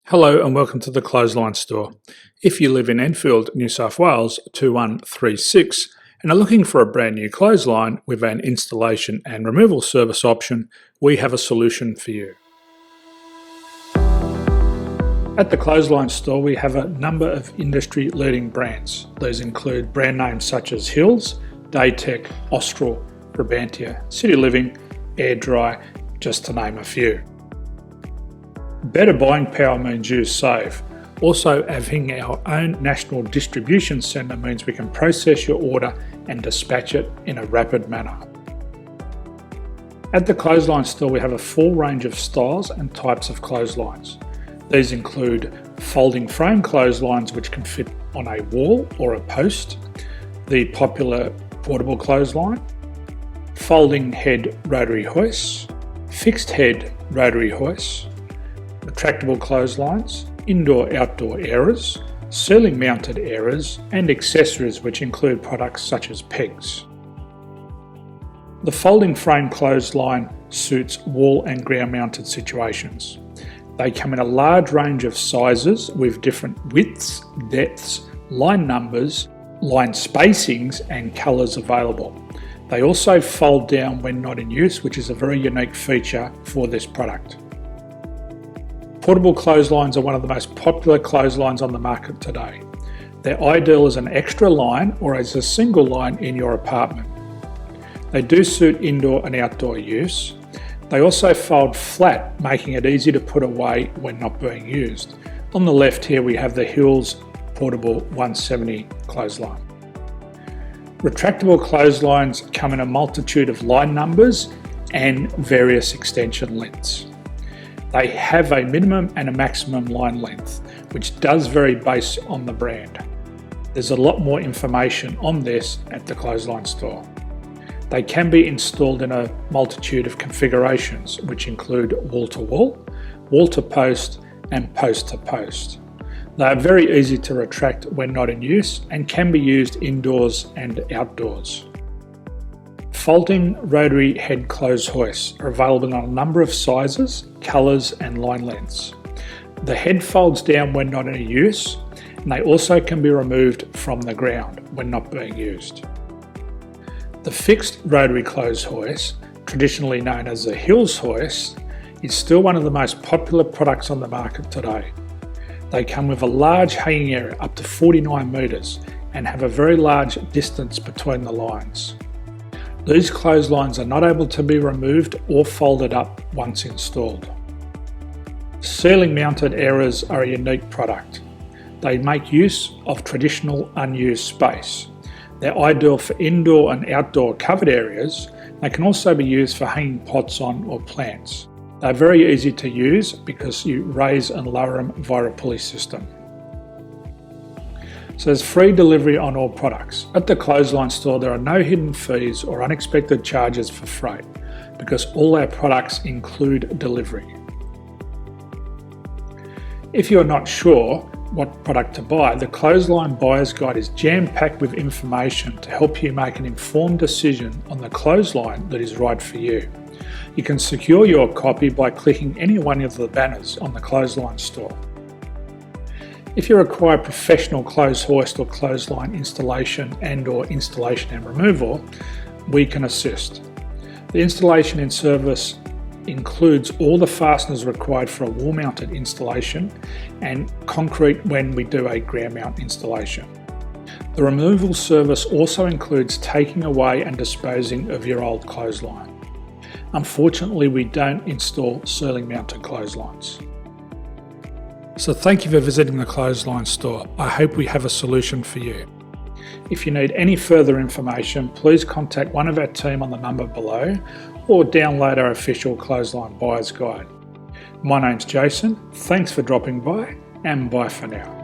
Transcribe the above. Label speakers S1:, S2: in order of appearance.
S1: Hello and welcome to the Clothesline Store. If you live in Enfield, New South Wales 2136 and are looking for a brand new clothesline with an installation and removal service option, we have a solution for you. At the Clothesline Store we have a number of industry leading brands. These include brand names such as Hills, Daytech, Austral, Brabantia, City Living, Air Dry, just to name a few. Better buying power means you save. Also, having our own national distribution centre means we can process your order and dispatch it in a rapid manner. At the Clothesline Store we have a full range of styles and types of clotheslines. These include folding frame clotheslines which can fit on a wall or a post, the popular portable clothesline, folding head rotary hoists, fixed head rotary hoists, retractable clotheslines, indoor-outdoor airers, ceiling mounted airers and accessories which include products such as pegs. The folding frame clothesline suits wall and ground mounted situations. They come in a large range of sizes with different widths, depths, line numbers, line spacings and colours available. They also fold down when not in use, which is a very unique feature for this product. Portable clotheslines are one of the most popular clotheslines on the market today. They're ideal as an extra line or as a single line in your apartment. They do suit indoor and outdoor use. They also fold flat, making it easy to put away when not being used. On the left here we have the Hills Portable 170 clothesline. Retractable clotheslines come in a multitude of line numbers and various extension lengths. They have a minimum and a maximum line length, which does vary based on the brand. There's a lot more information on this at the Clothesline Store. They can be installed in a multitude of configurations, which include wall-to-wall, wall-to-post and post-to-post. They are very easy to retract when not in use and can be used indoors and outdoors. Folding rotary head clothes hoists are available in a number of sizes, colours and line lengths. The head folds down when not in use and they also can be removed from the ground when not being used. The fixed rotary clothes hoist, traditionally known as the Hills hoist, is still one of the most popular products on the market today. They come with a large hanging area up to 49 metres and have a very large distance between the lines. These clotheslines are not able to be removed or folded up once installed. Ceiling mounted airers are a unique product. They make use of traditional unused space. They're ideal for indoor and outdoor covered areas. They can also be used for hanging pots on or plants. They're very easy to use because you raise and lower them via a pulley system. So there's free delivery on all products. At the Clothesline Store there are no hidden fees or unexpected charges for freight because all our products include delivery. If you're not sure what product to buy, the Clothesline Buyer's Guide is jam-packed with information to help you make an informed decision on the clothesline that is right for you. You can secure your copy by clicking any one of the banners on the Clothesline Store. If you require professional clothes hoist or clothesline installation and/or installation and removal, we can assist. The installation and service includes all the fasteners required for a wall-mounted installation and concrete when we do a ground mount installation. The removal service also includes taking away and disposing of your old clothesline. Unfortunately, we don't install ceiling mounted clotheslines. So thank you for visiting the Clothesline Store. I hope we have a solution for you. If you need any further information, please contact one of our team on the number below or download our official Clothesline Buyer's Guide. My name's Jason, thanks for dropping by and bye for now.